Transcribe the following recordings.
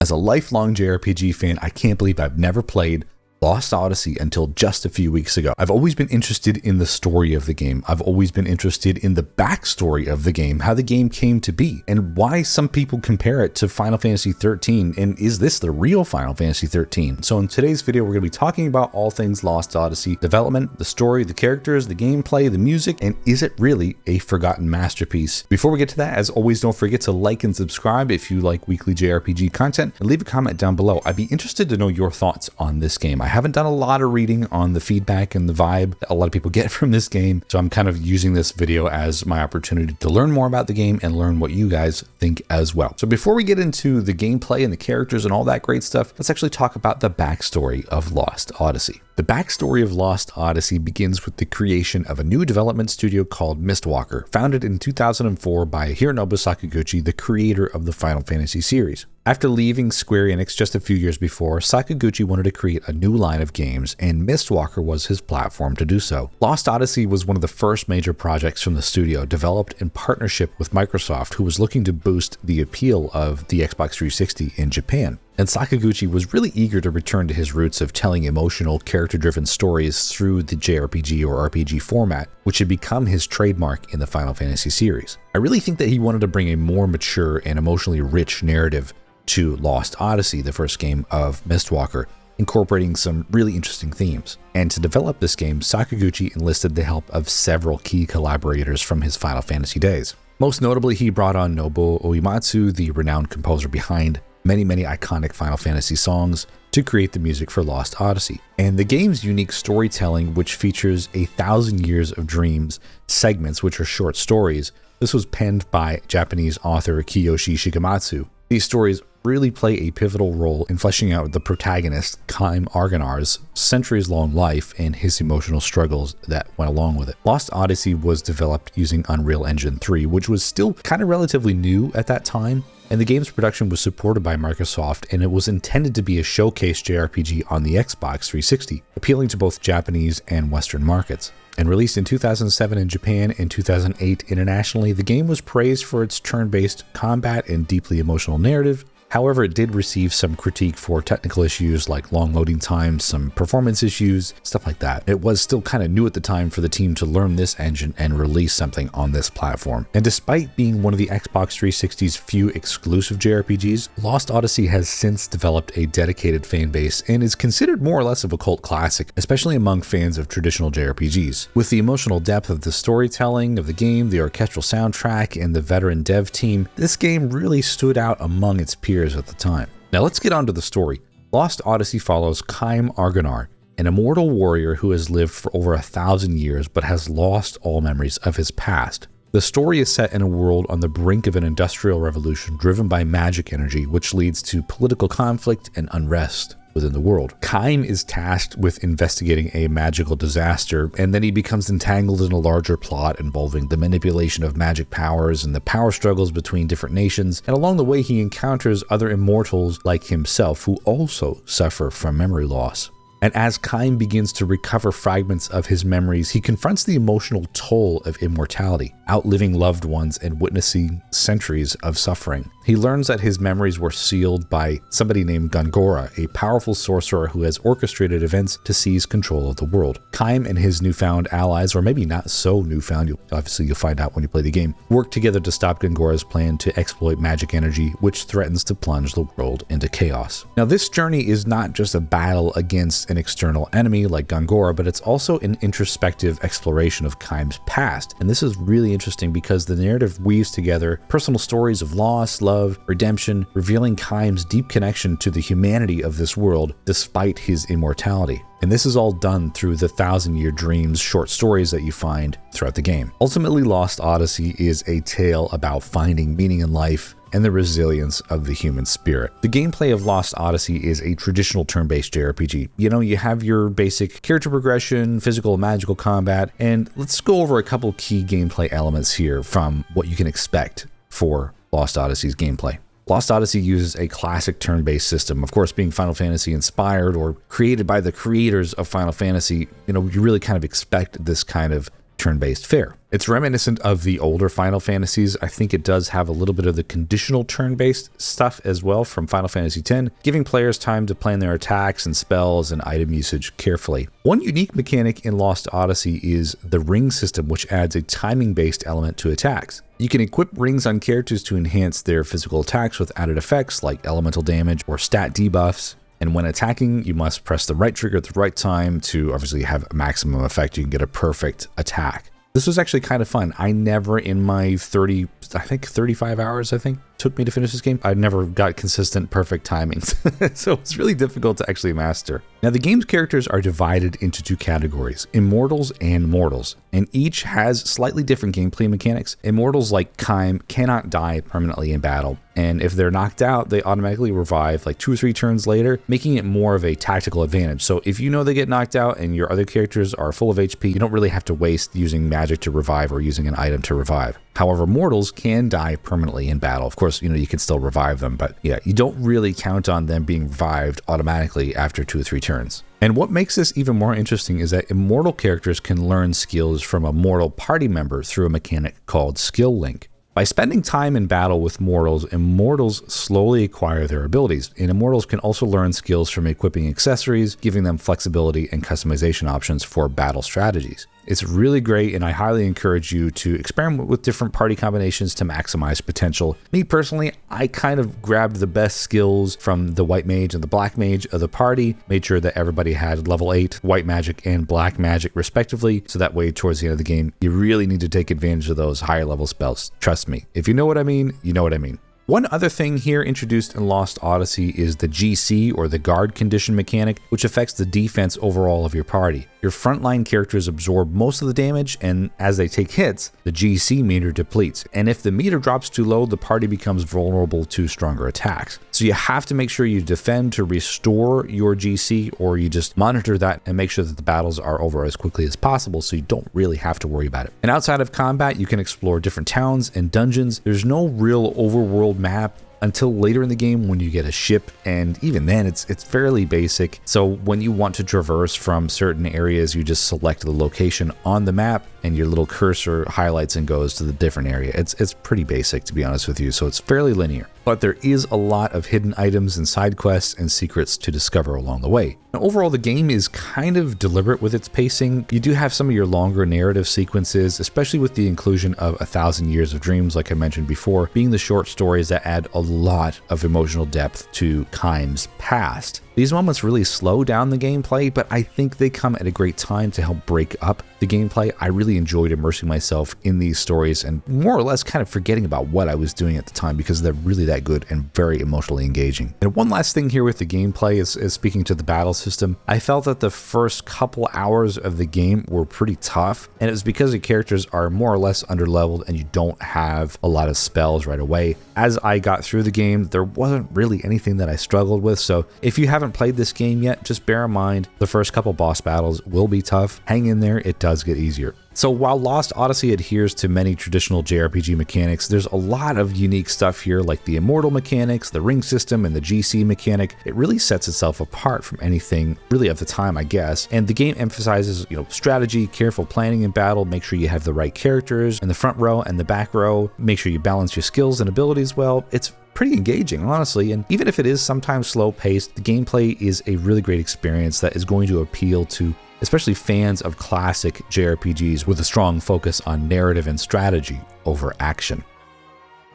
As a lifelong JRPG fan, I can't believe I've never played Lost Odyssey until just a few weeks ago. I've always been interested in the story of the game. I've always been interested in the backstory of the game, how the game came to be, and why some people compare it to Final Fantasy XIII, and is this the real Final Fantasy XIII? So in today's video, we're going to be talking about all things Lost Odyssey, development, the story, the characters, the gameplay, the music, and is it really a forgotten masterpiece? Before we get to that, as always, don't forget to like and subscribe if you like weekly JRPG content, and leave a comment down below. I'd be interested to know your thoughts on this game. I haven't done a lot of reading on the feedback and the vibe that a lot of people get from this game, so I'm kind of using this video as my opportunity to learn more about the game and learn what you guys think as well. So before we get into the gameplay and the characters and all that great stuff, let's actually talk about the backstory of Lost Odyssey. The backstory of Lost Odyssey begins with the creation of a new development studio called Mistwalker, founded in 2004 by Hironobu Sakaguchi, the creator of the Final Fantasy series. After leaving Square Enix just a few years before, Sakaguchi wanted to create a new line of games, and Mistwalker was his platform to do so. Lost Odyssey was one of the first major projects from the studio, developed in partnership with Microsoft, who was looking to boost the appeal of the Xbox 360 in Japan. And Sakaguchi was really eager to return to his roots of telling emotional, character-driven stories through the JRPG or RPG format, which had become his trademark in the Final Fantasy series. I really think that he wanted to bring a more mature and emotionally rich narrative to Lost Odyssey, the first game of Mistwalker, incorporating some really interesting themes. And to develop this game, Sakaguchi enlisted the help of several key collaborators from his Final Fantasy days. Most notably, he brought on Nobuo Uematsu, the renowned composer behind many iconic Final Fantasy songs, to create the music for Lost Odyssey. And the game's unique storytelling, which features 1,000 Years of Dreams segments, which are short stories, this was penned by Japanese author Kiyoshi Shigematsu. These stories really play a pivotal role in fleshing out the protagonist, Kaim Argonar's centuries-long life and his emotional struggles that went along with it. Lost Odyssey was developed using Unreal Engine 3, which was still kind of relatively new at that time, and the game's production was supported by Microsoft, and it was intended to be a showcase JRPG on the Xbox 360, appealing to both Japanese and Western markets. And released in 2007 in Japan and 2008 internationally, the game was praised for its turn-based combat and deeply emotional narrative. However, it did receive some critique for technical issues like long loading times, some performance issues, stuff like that. It was still kind of new at the time for the team to learn this engine and release something on this platform. And despite being one of the Xbox 360's few exclusive JRPGs, Lost Odyssey has since developed a dedicated fan base and is considered more or less of a cult classic, especially among fans of traditional JRPGs. With the emotional depth of the storytelling of the game, the orchestral soundtrack, and the veteran dev team, this game really stood out among its peers at the time. Now let's get on to the story. Lost Odyssey follows Kaim Argonar, an immortal warrior who has lived for over 1,000 years but has lost all memories of his past. The story is set in a world on the brink of an industrial revolution driven by magic energy, which leads to political conflict and unrest within the world. Kaim is tasked with investigating a magical disaster, and then he becomes entangled in a larger plot involving the manipulation of magic powers and the power struggles between different nations, and along the way he encounters other immortals like himself who also suffer from memory loss. And as Kaim begins to recover fragments of his memories, he confronts the emotional toll of immortality, outliving loved ones and witnessing centuries of suffering. He learns that his memories were sealed by somebody named Gongora, a powerful sorcerer who has orchestrated events to seize control of the world. Kaim and his newfound allies, or maybe not so newfound, obviously you'll find out when you play the game, work together to stop Gongora's plan to exploit magic energy, which threatens to plunge the world into chaos. Now this journey is not just a battle against an external enemy like Gongora, but it's also an introspective exploration of Kaim's past. And this is really interesting because the narrative weaves together personal stories of loss, love, redemption, revealing Kaim's deep connection to the humanity of this world despite his immortality. And this is all done through the 1,000 Year Dreams short stories that you find throughout the game. Ultimately, Lost Odyssey is a tale about finding meaning in life and the resilience of the human spirit. The gameplay of Lost Odyssey is a traditional turn-based JRPG. You know, you have your basic character progression, physical and magical combat, and let's go over a couple key gameplay elements here from what you can expect for Lost Odyssey's gameplay. Lost Odyssey uses a classic turn-based system, of course being Final Fantasy inspired or created by the creators of Final Fantasy. You know, you really kind of expect this kind of turn-based fare. It's reminiscent of the older Final Fantasies. I think it does have a little bit of the conditional turn-based stuff as well from Final Fantasy X, giving players time to plan their attacks and spells and item usage carefully. One unique mechanic in Lost Odyssey is the ring system, which adds a timing-based element to attacks. You can equip rings on characters to enhance their physical attacks with added effects like elemental damage or stat debuffs. And when attacking, you must press the right trigger at the right time to obviously have a maximum effect. You can get a perfect attack. This was actually kind of fun. I never in my 35 hours, took me to finish this game. I never got consistent perfect timings. So it's really difficult to actually master. Now the game's characters are divided into two categories, Immortals and Mortals, and each has slightly different gameplay mechanics. Immortals like Kaim cannot die permanently in battle, and if they're knocked out, they automatically revive like 2 or 3 turns later, making it more of a tactical advantage. So if you know they get knocked out and your other characters are full of HP, you don't really have to waste using magic to revive or using an item to revive. However, mortals can die permanently in battle. Of course, you can still revive them, but yeah, you don't really count on them being revived automatically after 2 or 3 turns. And what makes this even more interesting is that immortal characters can learn skills from a mortal party member through a mechanic called Skill Link. By spending time in battle with mortals, immortals slowly acquire their abilities, and immortals can also learn skills from equipping accessories, giving them flexibility and customization options for battle strategies. It's really great, and I highly encourage you to experiment with different party combinations to maximize potential. Me personally, I kind of grabbed the best skills from the white mage and the black mage of the party, made sure that everybody had level 8 white magic and black magic respectively, so that way towards the end of the game, you really need to take advantage of those higher level spells. Trust me, if you know what I mean, you know what I mean. One other thing here introduced in Lost Odyssey is the GC, or the guard condition mechanic, which affects the defense overall of your party. Your frontline characters absorb most of the damage, and as they take hits, the GC meter depletes. And if the meter drops too low, the party becomes vulnerable to stronger attacks. So you have to make sure you defend to restore your GC, or you just monitor that and make sure that the battles are over as quickly as possible so you don't really have to worry about it. And outside of combat, you can explore different towns and dungeons. There's no real overworld map until later in the game when you get a ship, and even then it's fairly basic. So when you want to traverse from certain areas, you just select the location on the map and your little cursor highlights and goes to the different area. It's pretty basic, to be honest with you, so it's fairly linear. But there is a lot of hidden items and side quests and secrets to discover along the way. Now, overall, the game is kind of deliberate with its pacing. You do have some of your longer narrative sequences, especially with the inclusion of 1,000 Years of Dreams, like I mentioned before, being the short stories that add a lot of emotional depth to Kaim's past. These moments really slow down the gameplay, but I think they come at a great time to help break up the gameplay. I really enjoyed immersing myself in these stories and more or less kind of forgetting about what I was doing at the time because they're really that good and very emotionally engaging. And one last thing here with the gameplay is speaking to the battle system. I felt that the first couple hours of the game were pretty tough, and it was because the characters are more or less underleveled and you don't have a lot of spells right away. As I got through the game, there wasn't really anything that I struggled with, so if you haven't played this game yet, just bear in mind the first couple boss battles will be tough. Hang in there, it does get easier. So while Lost Odyssey adheres to many traditional JRPG mechanics, there's a lot of unique stuff here like the immortal mechanics, the ring system, and the GC mechanic. It really sets itself apart from anything really of the time, I guess. And the game emphasizes, strategy, careful planning in battle, make sure you have the right characters in the front row and the back row, make sure you balance your skills and abilities well. It's pretty engaging, honestly, and even if it is sometimes slow-paced, the gameplay is a really great experience that is going to appeal to especially fans of classic JRPGs with a strong focus on narrative and strategy over action.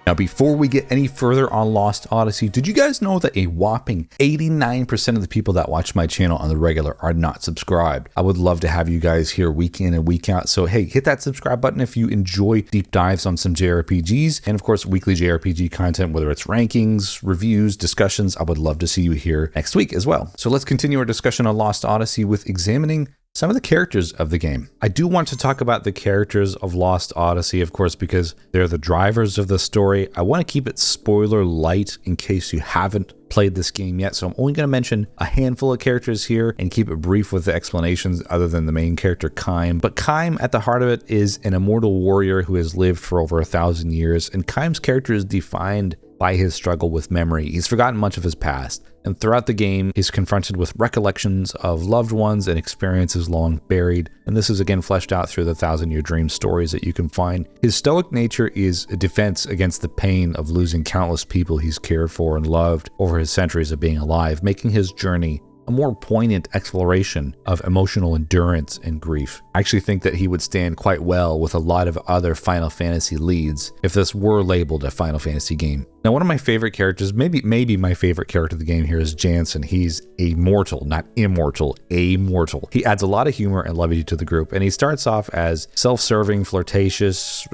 Now, before we get any further on Lost Odyssey, did you guys know that a whopping 89% of the people that watch my channel on the regular are not subscribed? I would love to have you guys here week in and week out. So hey, hit that subscribe button if you enjoy deep dives on some JRPGs, and of course, weekly JRPG content, whether it's rankings, reviews, discussions. I would love to see you here next week as well. So let's continue our discussion on Lost Odyssey with examining some of the characters of the game. I do want to talk about the characters of Lost Odyssey, of course, because they're the drivers of the story. I want to keep it spoiler light in case you haven't played this game yet, so I'm only going to mention a handful of characters here and keep it brief with the explanations other than the main character Kaim. But Kaim, at the heart of it, is an immortal warrior who has lived for over 1,000 years, and Kaim's character is defined by his struggle with memory. He's forgotten much of his past, and throughout the game, he's confronted with recollections of loved ones and experiences long buried, and this is again fleshed out through the Thousand-Year Dream stories that you can find. His stoic nature is a defense against the pain of losing countless people he's cared for and loved over his centuries of being alive, making his journey a more poignant exploration of emotional endurance and grief. I actually think that he would stand quite well with a lot of other Final Fantasy leads if this were labeled a Final Fantasy game. Now, one of my favorite characters, maybe my favorite character of the game here is Jansen. He's a mortal, not immortal, a mortal. He adds a lot of humor and levity to the group, and he starts off as self-serving, flirtatious,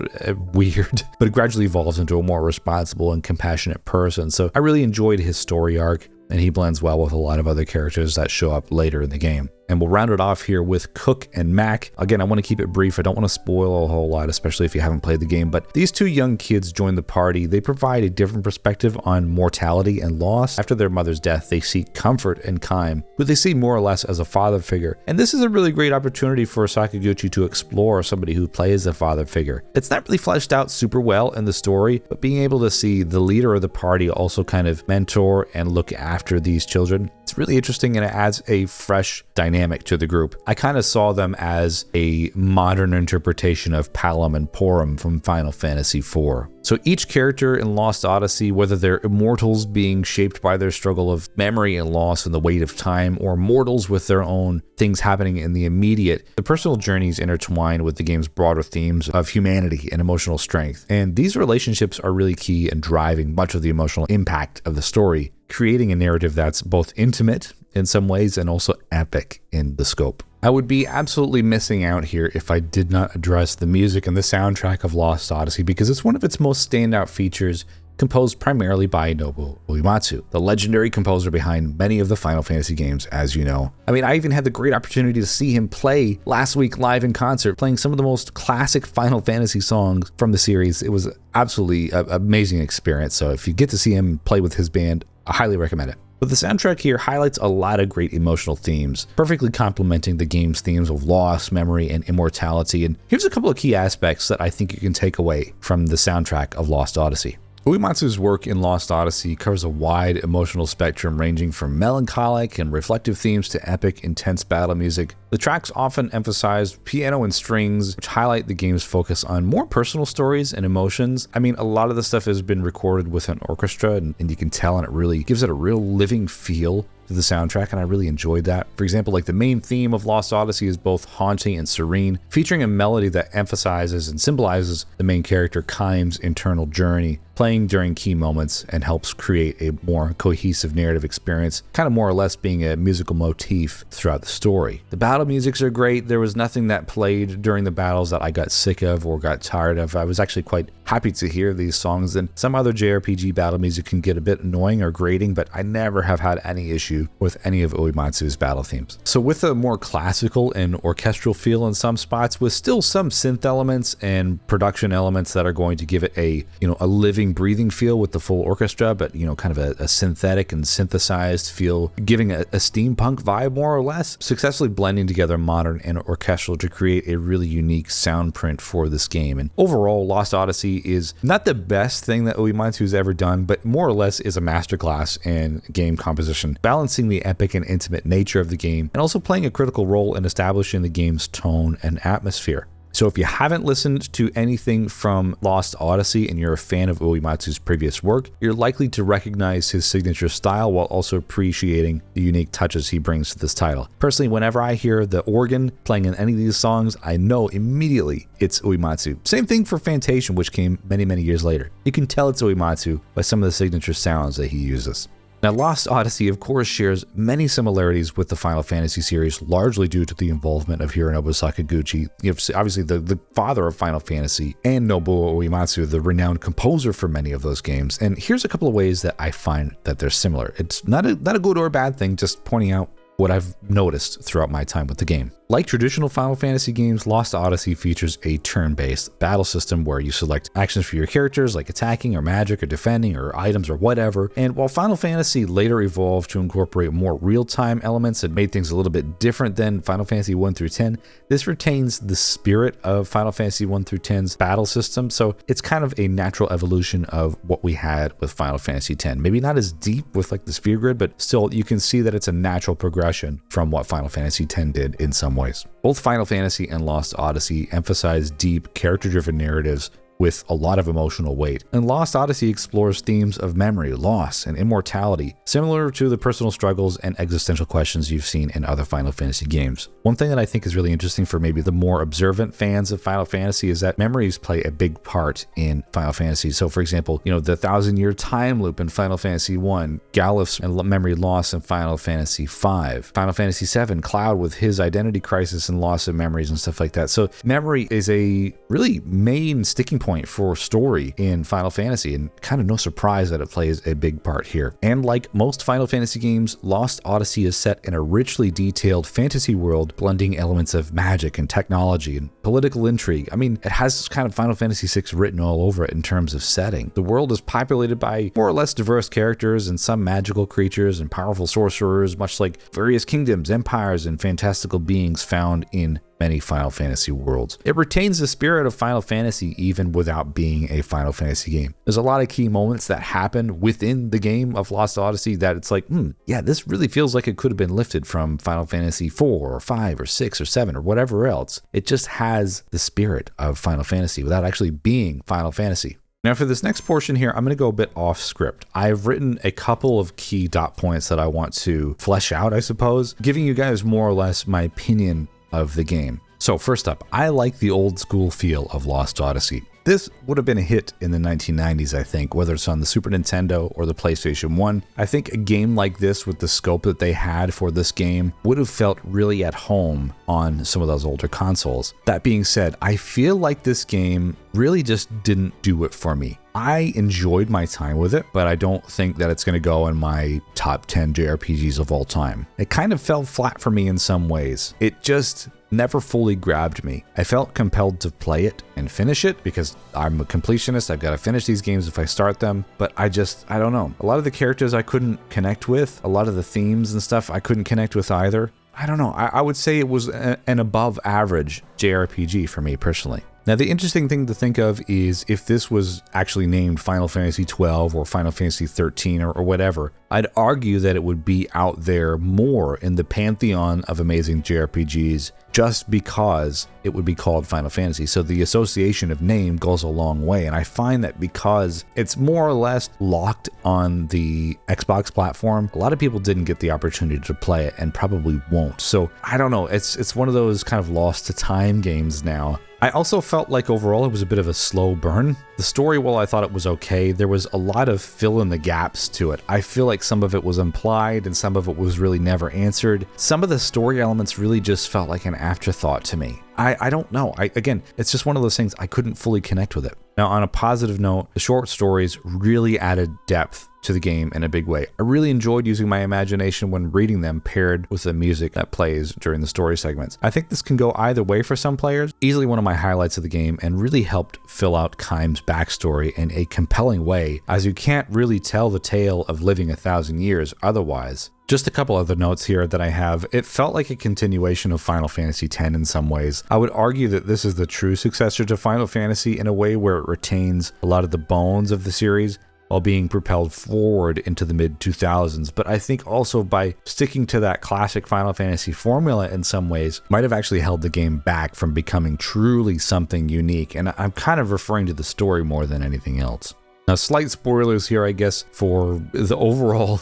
weird, but it gradually evolves into a more responsible and compassionate person. So I really enjoyed his story arc, and he blends well with a lot of other characters that show up later in the game. And we'll round it off here with Cook and Mac. Again, I want to keep it brief. I don't want to spoil a whole lot, especially if you haven't played the game, but these two young kids join the party. They provide a different perspective on mortality and loss. After their mother's death, they seek comfort in Kaim, who they see more or less as a father figure. And this is a really great opportunity for Sakaguchi to explore somebody who plays a father figure. It's not really fleshed out super well in the story, but being able to see the leader of the party also kind of mentor and look after these children, it's really interesting, and it adds a fresh dynamic to the group. I kind of saw them as a modern interpretation of Palom and Porum from Final Fantasy IV. So each character in Lost Odyssey, whether they're immortals being shaped by their struggle of memory and loss and the weight of time, or mortals with their own things happening in the immediate, the personal journeys intertwine with the game's broader themes of humanity and emotional strength. And these relationships are really key in driving much of the emotional impact of the story, creating a narrative that's both intimate in some ways and also epic in the scope. I would be absolutely missing out here if I did not address the music and the soundtrack of Lost Odyssey, because it's one of its most standout features, composed primarily by Nobuo Uematsu, the legendary composer behind many of the Final Fantasy games, as you know. I mean, I even had the great opportunity to see him play last week live in concert, playing some of the most classic Final Fantasy songs from the series. It was absolutely an amazing experience, so if you get to see him play with his band, I highly recommend it. But the soundtrack here highlights a lot of great emotional themes, perfectly complementing the game's themes of loss, memory, and immortality. And here's a couple of key aspects that I think you can take away from the soundtrack of Lost Odyssey. Uematsu's work in Lost Odyssey covers a wide emotional spectrum ranging from melancholic and reflective themes to epic, intense battle music. The tracks often emphasize piano and strings, which highlight the game's focus on more personal stories and emotions. I mean, a lot of the stuff has been recorded with an orchestra, and you can tell, and it really gives it a real living feel to the soundtrack, and I really enjoyed that. For example, like the main theme of Lost Odyssey is both haunting and serene, featuring a melody that emphasizes and symbolizes the main character Kaim's internal journey, playing during key moments and helps create a more cohesive narrative experience, kind of more or less being a musical motif throughout the story. The battle musics are great. There was nothing that played during the battles that I got sick of or got tired of. I was actually quite happy to hear these songs, and some other JRPG battle music can get a bit annoying or grating, but I never have had any issue with any of Uematsu's battle themes. So with a more classical and orchestral feel in some spots, with still some synth elements and production elements that are going to give it a living, breathing feel with the full orchestra, but kind of a synthetic and synthesized feel, giving a steampunk vibe more or less, successfully blending together modern and orchestral to create a really unique sound print for this game. And overall, Lost Odyssey is not the best thing that Uematsu's ever done, but more or less is a masterclass in game composition, balancing the epic and intimate nature of the game and also playing a critical role in establishing the game's tone and atmosphere. So if you haven't listened to anything from Lost Odyssey and you're a fan of Uematsu's previous work, you're likely to recognize his signature style while also appreciating the unique touches he brings to this title. Personally, whenever I hear the organ playing in any of these songs, I know immediately it's Uematsu. Same thing for Fantasia, which came many, many years later. You can tell it's Uematsu by some of the signature sounds that he uses. Now, Lost Odyssey, of course, shares many similarities with the Final Fantasy series, largely due to the involvement of Hironobu Sakaguchi, obviously the father of Final Fantasy, and Nobuo Uematsu, the renowned composer for many of those games. And here's a couple of ways that I find that they're similar. It's not a good or bad thing, just pointing out what I've noticed throughout my time with the game. Like traditional Final Fantasy games, Lost Odyssey features a turn-based battle system where you select actions for your characters like attacking or magic or defending or items or whatever. And while Final Fantasy later evolved to incorporate more real-time elements and made things a little bit different than Final Fantasy 1 through 10, this retains the spirit of Final Fantasy 1 through 10's battle system. So it's kind of a natural evolution of what we had with Final Fantasy 10. Maybe not as deep with like the sphere grid, but still you can see that it's a natural progression from what Final Fantasy 10 did in some ways. Both Final Fantasy and Lost Odyssey emphasize deep, character-driven narratives with a lot of emotional weight. And Lost Odyssey explores themes of memory, loss, and immortality, similar to the personal struggles and existential questions you've seen in other Final Fantasy games. One thing that I think is really interesting for maybe the more observant fans of Final Fantasy is that memories play a big part in Final Fantasy. So for example, the 1,000-year time loop in Final Fantasy 1, Galif's and memory loss in Final Fantasy 5, Final Fantasy 7, Cloud with his identity crisis and loss of memories and stuff like that. So memory is a really main sticking point for story in Final Fantasy, and kind of no surprise that it plays a big part here. And like most Final Fantasy games, Lost Odyssey is set in a richly detailed fantasy world, blending elements of magic and technology and political intrigue. I mean, it has kind of Final Fantasy VI written all over it in terms of setting. The world is populated by more or less diverse characters and some magical creatures and powerful sorcerers, much like various kingdoms, empires, and fantastical beings found in many Final Fantasy worlds. It retains the spirit of Final Fantasy even without being a Final Fantasy game. There's a lot of key moments that happen within the game of Lost Odyssey that it's like, yeah, this really feels like it could have been lifted from Final Fantasy 4 or 5 or 6 or 7 or whatever else. It just has the spirit of Final Fantasy without actually being Final Fantasy. Now for this next portion here, I'm going to go a bit off script. I've written a couple of key dot points that I want to flesh out, I suppose, giving you guys more or less my opinion of the game. So first up, I like the old school feel of Lost Odyssey. This would have been a hit in the 1990s, I think, whether it's on the Super Nintendo or the PlayStation 1. I think a game like this with the scope that they had for this game would have felt really at home on some of those older consoles. That being said, I feel like this game really just didn't do it for me. I enjoyed my time with it, but I don't think that it's going to go in my top 10 JRPGs of all time. It kind of fell flat for me in some ways. It just never fully grabbed me. I felt compelled to play it and finish it because I'm a completionist. I've got to finish these games if I start them, but I don't know. A lot of the characters I couldn't connect with, a lot of the themes and stuff I couldn't connect with either. I don't know. I would say it was an above average JRPG for me personally. Now, the interesting thing to think of is if this was actually named Final Fantasy 12 or Final Fantasy 13 or whatever, I'd argue that it would be out there more in the pantheon of amazing JRPGs just because it would be called Final Fantasy. So the association of name goes a long way. And I find that because it's more or less locked on the Xbox platform, a lot of people didn't get the opportunity to play it and probably won't. So I don't know. It's one of those kind of lost to time games now. I also felt like overall it was a bit of a slow burn. The story, while I thought it was okay, there was a lot of fill in the gaps to it. I feel like some of it was implied and some of it was really never answered. Some of the story elements really just felt like an afterthought to me. I don't know. Again, it's just one of those things I couldn't fully connect with it. Now, on a positive note, the short stories really added depth to the game in a big way. I really enjoyed using my imagination when reading them paired with the music that plays during the story segments. I think this can go either way for some players. Easily one of my highlights of the game and really helped fill out Kaim's backstory in a compelling way, as you can't really tell the tale of living 1,000 years otherwise. Just a couple other notes here that I have. It felt like a continuation of Final Fantasy X in some ways. I would argue that this is the true successor to Final Fantasy in a way where it retains a lot of the bones of the series while being propelled forward into the mid-2000s. But I think also by sticking to that classic Final Fantasy formula in some ways might have actually held the game back from becoming truly something unique. And I'm kind of referring to the story more than anything else. Now, slight spoilers here, I guess, for the overall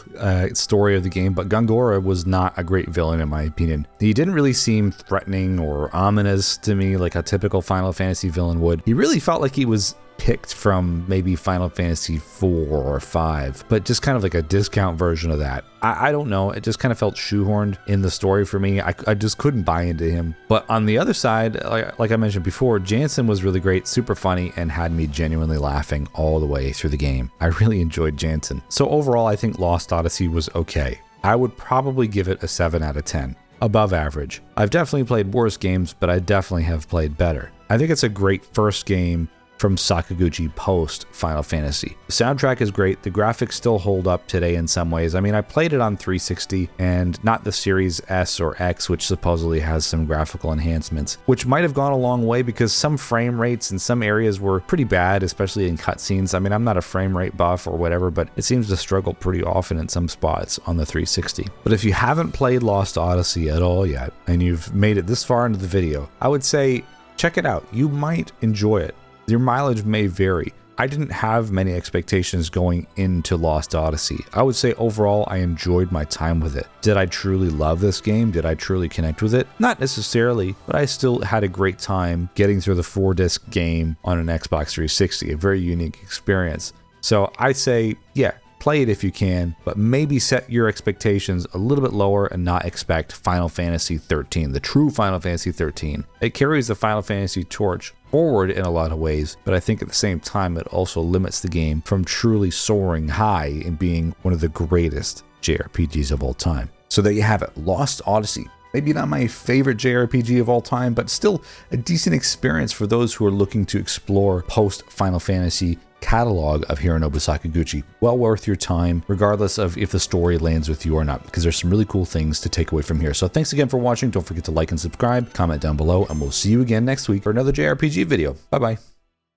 story of the game, but Gongora was not a great villain in my opinion. He didn't really seem threatening or ominous to me like a typical Final Fantasy villain would. He really felt like he was picked from maybe Final Fantasy 4 or 5, but just kind of like a discount version of that. I don't know, it just kind of felt shoehorned in the story for me. I just couldn't buy into him. But on the other side, like I mentioned before, Jansen was really great, super funny, and had me genuinely laughing all the way through the game. I really enjoyed Jansen. So overall, I think Lost Odyssey was okay. I would probably give it a 7 out of 10. above average. I've definitely played worse games, but I definitely have played better. I think it's a great first game from Sakaguchi post Final Fantasy. The soundtrack is great. The graphics still hold up today in some ways. I mean, I played it on 360 and not the Series S or X, which supposedly has some graphical enhancements, which might have gone a long way because some frame rates in some areas were pretty bad, especially in cutscenes. I mean, I'm not a frame rate buff or whatever, but it seems to struggle pretty often in some spots on the 360. But if you haven't played Lost Odyssey at all yet, and you've made it this far into the video, I would say check it out. You might enjoy it. Your mileage may vary. I didn't have many expectations going into Lost Odyssey. I would say overall I enjoyed my time with it. Did I truly love this game? Did I truly connect with it? Not necessarily, but I still had a great time getting through the 4-disc game on an Xbox 360, a very unique experience. So I say, yeah, play it if you can, but maybe set your expectations a little bit lower and not expect Final Fantasy 13, the true Final Fantasy 13. It carries the Final Fantasy torch forward in a lot of ways, but I think at the same time it also limits the game from truly soaring high and being one of the greatest JRPGs of all time. So there you have it, Lost Odyssey. Maybe not my favorite JRPG of all time, but still a decent experience for those who are looking to explore post-Final Fantasy catalog of Hironobu Sakaguchi. Well worth your time, regardless of if the story lands with you or not, because there's some really cool things to take away from here. So thanks again for watching. Don't forget to like and subscribe, comment down below, and we'll see you again next week for another JRPG video. Bye-bye.